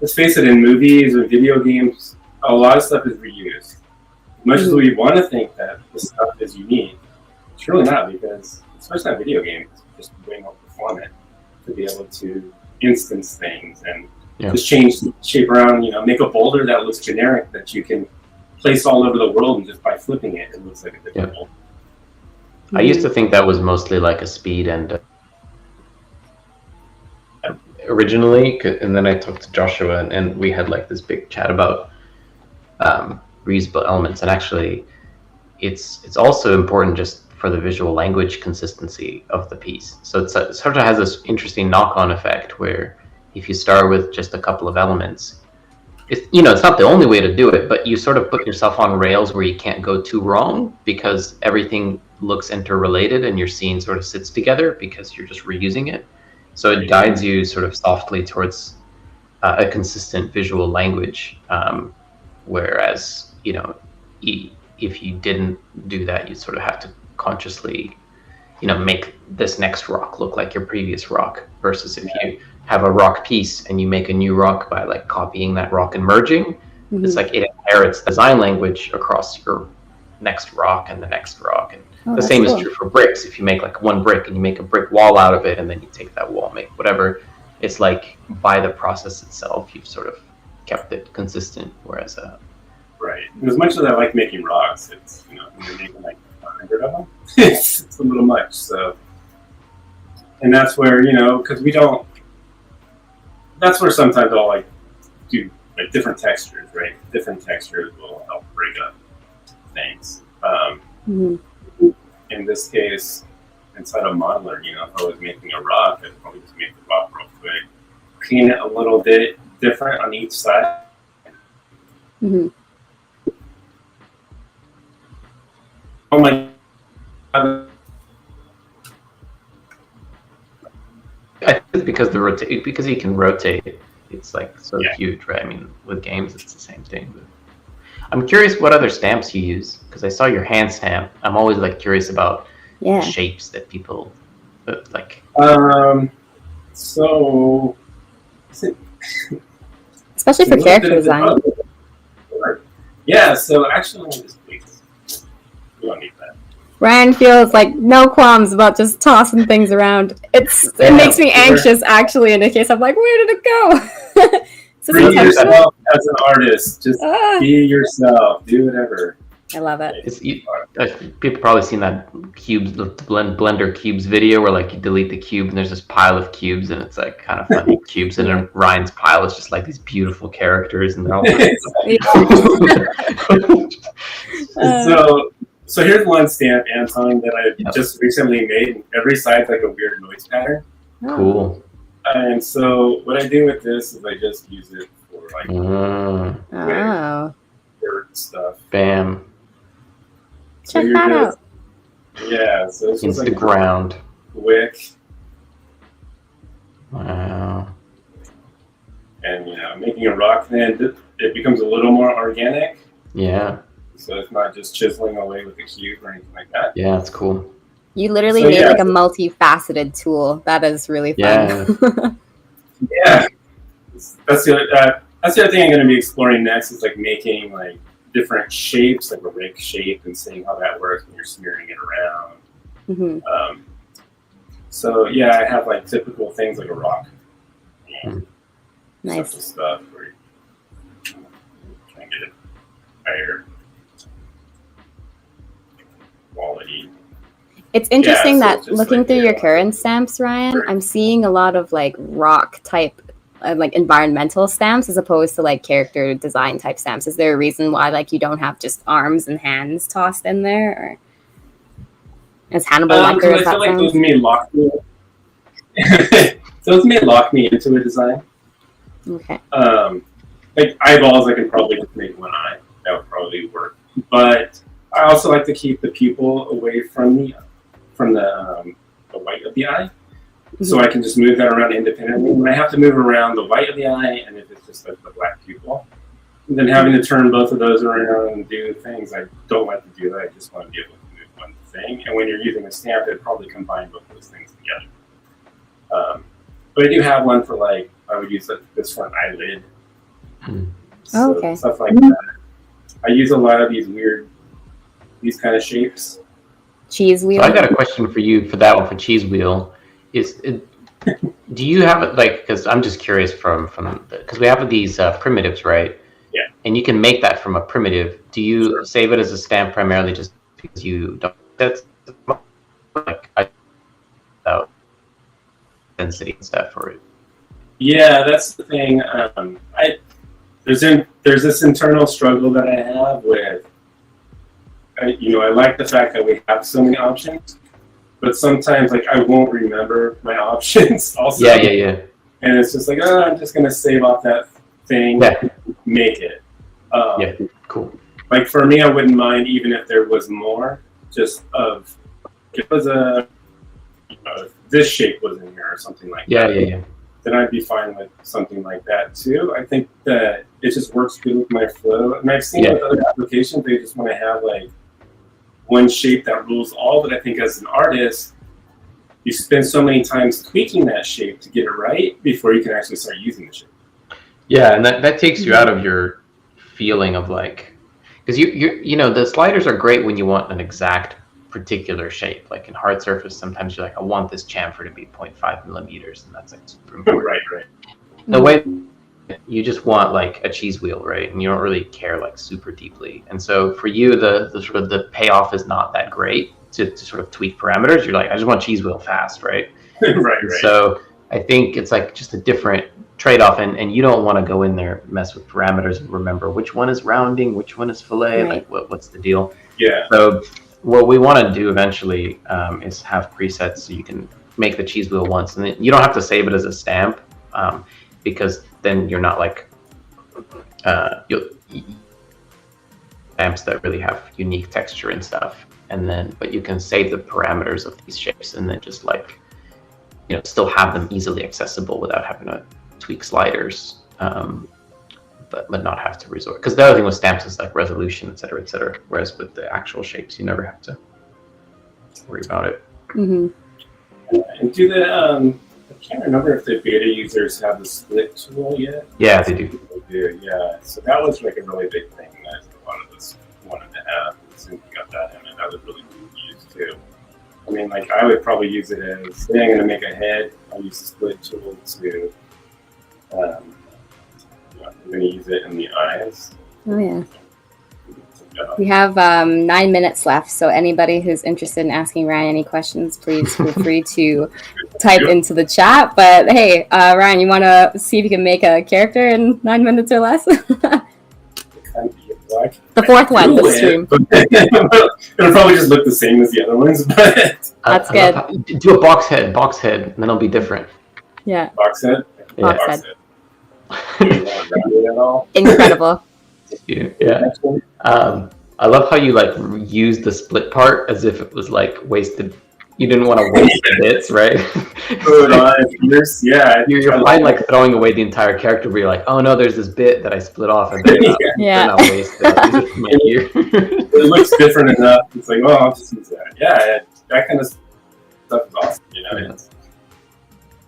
let's face it, in movies or video games, a lot of stuff is reused. As much as we want to think that the stuff is unique, it's really not, because, especially in video games, it's just way more performant to be able to instance things and just change the shape around, make a boulder that looks generic that you can place all over the world, and just by flipping it, it looks like a different boulder. I used to think that was mostly like a speed and originally, and then I talked to Joshua, and we had like this big chat about reusable elements, and actually it's also important just for the visual language consistency of the piece. So it sort of has this interesting knock-on effect where if you start with just a couple of elements, it's not the only way to do it, but you sort of put yourself on rails where you can't go too wrong, because everything looks interrelated and your scene sort of sits together because you're just reusing it. So it guides you sort of softly towards a consistent visual language, whereas, if you didn't do that, you sort of have to consciously, make this next rock look like your previous rock, versus if you have a rock piece and you make a new rock by like copying that rock and merging, it's like it inherits design language across your next rock and the next rock. And the same is true for bricks. If you make like one brick and you make a brick wall out of it, and then you take that wall, make whatever, it's like by the process itself, you've sort of kept it consistent. Whereas, right. As much as I like making rocks, it's, when you're making like 100 of them, it's a little much. So, and that's where, because that's where sometimes I'll like do like different textures, right? Different textures will help break up things. In this case, inside of Modeler, if I was making a rock, I'd probably just make the rock real quick, clean it a little bit different on each side. Oh my God. I think it's because you can rotate. It's like so huge, right? I mean, with games, it's the same thing. But I'm curious what other stamps you use, because I saw your hand stamp. I'm always like curious about shapes that people like. So, especially for character design. Yeah. So actually, please, you don't need that. Ryan feels like no qualms about just tossing things around. It makes me anxious, actually, in a case I'm like, where did it go? Be yourself as an artist. Just be yourself. Do whatever. I love it. People probably seen that Blender cubes video where like you delete the cube and there's this pile of cubes, and it's like kind of funny cubes, and then Ryan's pile is just like these beautiful characters, and they're all So here's one stamp, Anton, that I just recently made. Every side's like a weird noise pattern. Cool. And so what I do with this is I just use it for like dirt stuff. Bam. So check that out. Yeah, so it's into like the ground. Wick. Wow. And making a rock, then it becomes a little more organic. Yeah. So it's not just chiseling away with the cube or anything like that. Yeah, it's cool. You literally made like a multifaceted tool. That is really fun. Yeah. That's the that's the other thing I'm going to be exploring next is like making like different shapes, like a rake shape, and seeing how that works when you're smearing it around. Mm-hmm. So yeah, I have like typical things like a rock. Nice stuff where you try and get it higher quality. It's interesting Yeah, so that just looking like, through yeah, your current stamps, Ryan, I'm seeing a lot of like rock type, like environmental stamps as opposed to like character design type stamps. Is there a reason why like you don't have just arms and hands tossed in there, or as Hannibal Lecter I as that feel like sounds? those may lock me. Those may lock me into a design. Okay. Like eyeballs, I can probably just make one eye. That would probably work. But I also like to keep the pupil away from the white of the eye, so I can just move that around independently. When I have to move around the white of the eye, and if it's just like the black pupil, then having to turn both of those around and do things, I don't like to do that. I just want to be able to move one thing. And when you're using a stamp, it'd probably combine both those things together. But I do have one for like, I would use this for an eyelid. So okay. Stuff like that. I use a lot of these kind of shapes. Cheese wheel. So I got a question for you for that one, for cheese wheel. Do you have it like, because I'm just curious because we have these primitives, right? Yeah. And you can make that from a primitive. Do you save it as a stamp primarily just because you don't like without density and stuff, or? Yeah, that's the thing. There's this internal struggle that I have with. I like the fact that we have so many options, but sometimes like I won't remember my options. Also, Yeah. And it's just like, I'm just gonna save off that thing, make it. Yeah, cool. Like for me, I wouldn't mind even if there was more. Just if it was if this shape was in here or something like that. Yeah. Then I'd be fine with something like that too. I think that it just works good with my flow. And I've seen with other applications, they just want to have like one shape that rules all. But I think as an artist, you spend so many times tweaking that shape to get it right before you can actually start using the shape. Yeah, and that takes you out of your feeling of like, because you know the sliders are great when you want an exact particular shape. Like in hard surface, sometimes you're like, I want this chamfer to be 0.5 millimeters, and that's like super important. Right. The way you just want like a cheese wheel, right? And you don't really care like super deeply. And so for you, the sort of the payoff is not that great to sort of tweak parameters. You're like, I just want cheese wheel fast, right? right. So I think it's like just a different trade-off, and you don't want to go in there, mess with parameters, and remember which one is rounding, which one is fillet, like what's the deal. Yeah. So what we want to do eventually is have presets so you can make the cheese wheel once, and then you don't have to save it as a stamp, because then you're not like stamps that really have unique texture and stuff, but you can save the parameters of these shapes and then just like still have them easily accessible without having to tweak sliders, but not have to resort. Because the other thing with stamps is like resolution, et cetera, whereas with the actual shapes, you never have to worry about it. Mm-hmm. And do the I can't remember if the beta users have the split tool yet. Yeah, they do. They do, yeah. So that was like a really big thing that a lot of us wanted to have. As soon as we got that in, and that was really cool to use too. I mean, like I would probably use it as, say I'm going to make a head, I'll use the split tool to, I'm going to use it in the eyes. Oh yeah. We have 9 minutes left, so anybody who's interested in asking Ryan any questions, please feel free to type into the chat. But hey, Ryan, you want to see if you can make a character in 9 minutes or less? The fourth one, the stream. It'll probably just look the same as the other ones, but that's good. Do a box head, and then it'll be different. Yeah. Box head. Box head. Incredible. Yeah. I love how you like use the split part as if it was like wasted. You didn't want to waste the bits, right? You're fine like throwing away the entire character, but you're like, oh no, there's this bit that I split off, and they're not wasted. It looks different enough. It's like, well, I'll just use that. Yeah, that kind of stuff is awesome.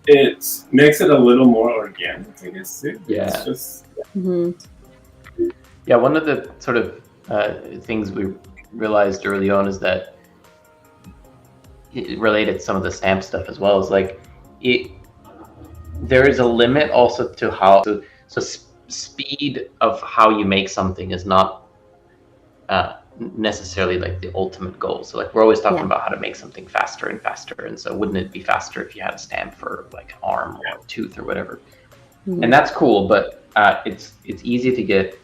it makes it a little more organic, I guess. Too. Yeah. It's just Yeah, one of the sort of things we realized early on is that it related to some of the stamp stuff as well, is like there is a limit also to how speed of how you make something is not necessarily like the ultimate goal. So like we're always talking about how to make something faster and faster, and so wouldn't it be faster if you had a stamp for like an arm or a tooth or whatever? And that's cool, but it's easy to get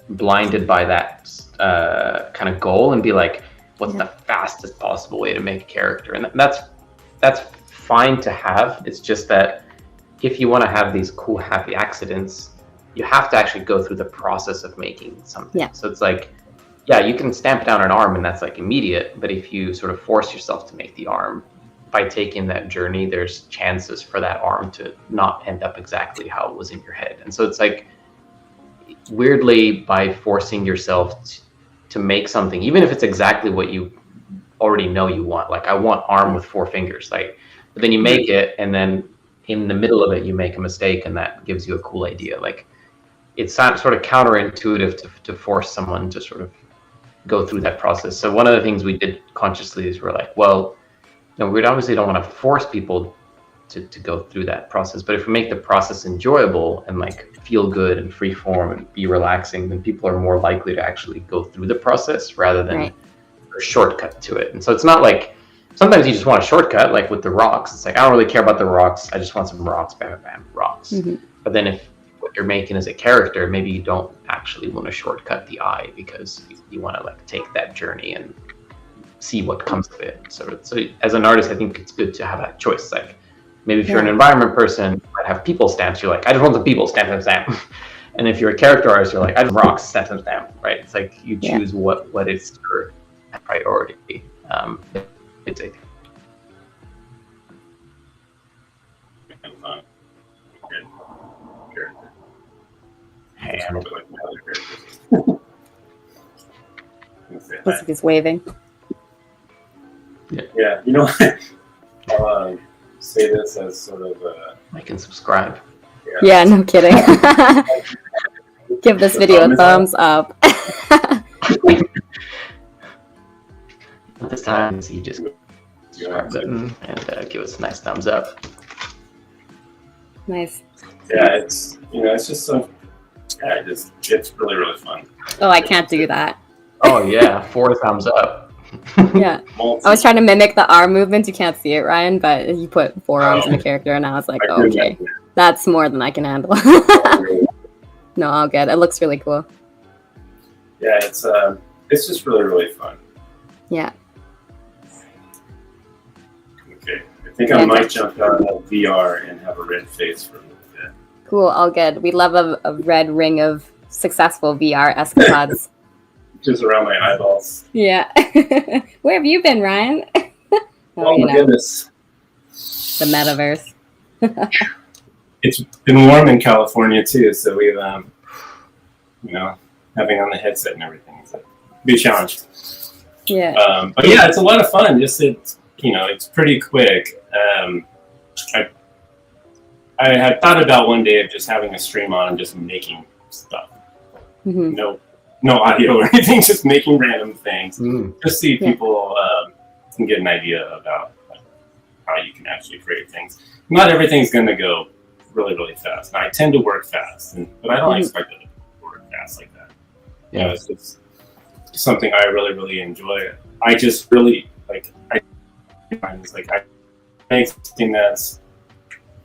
blinded by that kind of goal and be like, what's the fastest possible way to make a character? And that's fine to have. It's just that if you want to have these cool happy accidents, you have to actually go through the process of making something. So it's like, you can stamp down an arm and that's like immediate, but if you sort of force yourself to make the arm, by taking that journey, there's chances for that arm to not end up exactly how it was in your head. And so it's like, weirdly, by forcing yourself to make something, even if it's exactly what you already know you want, like I want arm with 4 fingers, like, but then you make it, and then in the middle of it you make a mistake, and that gives you a cool idea. Like, it's sort of counterintuitive to force someone to sort of go through that process. So one of the things we did consciously is we're like, well, we obviously don't want to force people to go through that process, but if we make the process enjoyable and like feel good and free form and be relaxing, then people are more likely to actually go through the process rather than a shortcut to it. And so it's not like, sometimes you just want a shortcut, like with the rocks. It's like, I don't really care about the rocks, I just want some rocks, bam, bam, rocks. But then if what you're making is a character, maybe you don't actually want to shortcut the eye because you want to like take that journey and see what comes of it. So as an artist, I think it's good to have that choice. Like, maybe if you're an environment person, you might have people stamps. You're like, I just want the people stamp. And if you're a character artist, you're like, I just want rocks stamp. Right? It's like you choose what is your priority. It's a Looks like he's waving. Yeah, you know, I'll say this as sort of like and subscribe. Yeah, no kidding. Give this video a thumbs up. This time, you just subscribe button and give us a nice thumbs up. Nice. Yeah, it's just so. Yeah, it's really, really fun. Oh, I can't do that. Oh yeah, 4 thumbs up. Yeah, I was trying to mimic the arm movement. You can't see it, Ryan, but you put 4 arms in a character, and I was like, oh, okay, that's more than I can handle. No, all good. It looks really cool. Yeah, it's just really, really fun. Yeah. Okay, I think I might jump out of VR and have a red face for a little bit. Cool, all good. We love a red ring of successful VR escapades. Just around my eyeballs. Yeah. Where have you been, Ryan? Oh my goodness. The metaverse. It's been warm in California too, so we've having on the headset and everything. It's a big challenge. Yeah. But yeah, it's a lot of fun. Just it's pretty quick. I had thought about one day of just having a stream on and just making stuff. No audio or anything, just making random things. Just see if people can get an idea about how you can actually create things. Not everything's going to go really, really fast. And I tend to work fast, but I don't expect it to work fast like that. Yeah, it's something I really, really enjoy. I just really I make something that's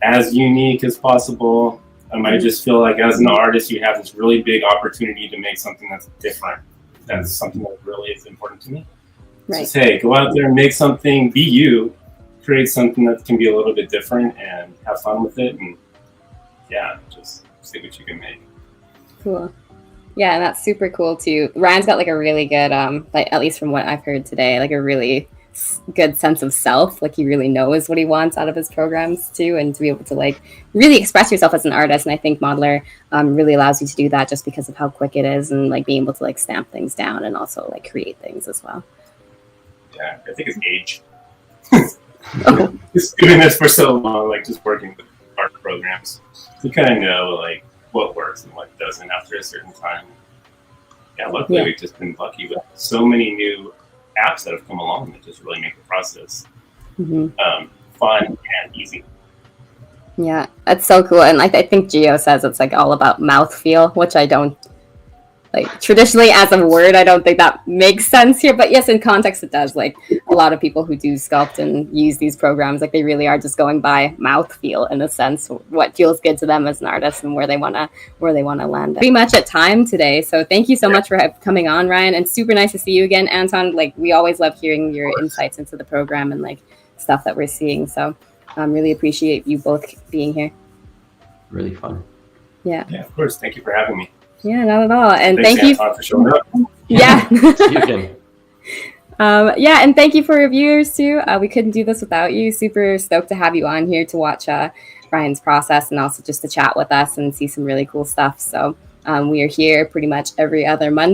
as unique as possible. I just feel like as an artist, you have this really big opportunity to make something that's different. That's something that really is important to me. Right. Just, hey, go out there and make something, be you, create something that can be a little bit different and have fun with it. And just see what you can make. Cool. Yeah, and that's super cool too. Ryan's got like a really good, at least from what I've heard today, like a really good sense of self. Like he really knows what he wants out of his programs too, and to be able to like really express yourself as an artist. And I think Modeler really allows you to do that just because of how quick it is, and like being able to like stamp things down and also like create things as well. Yeah, I think it's age. just doing this for so long, like just working with art programs, you kind of know like what works and what doesn't after a certain time. Yeah, luckily we've just been lucky with so many new apps that have come along that just really make the process fun and easy. Yeah, that's so cool. And I think Gio says it's like all about mouthfeel, which I don't like traditionally as a word. I don't think that makes sense here, but yes, in context it does. Like a lot of people who do sculpt and use these programs, like they really are just going by mouthfeel in a sense, what feels good to them as an artist and where they want to land. Pretty much at time today. So thank you so much for coming on, Ryan, and super nice to see you again, Anton. Like we always love hearing your insights into the program and like stuff that we're seeing. So really appreciate you both being here. Really fun. Yeah, of course. Thank you for having me. Yeah, not at all. And thanks, thank you for showing up. Yeah. See you again. And thank you for your viewers too. We couldn't do this without you. Super stoked to have you on here to watch Ryan's process and also just to chat with us and see some really cool stuff. So we are here pretty much every other Monday.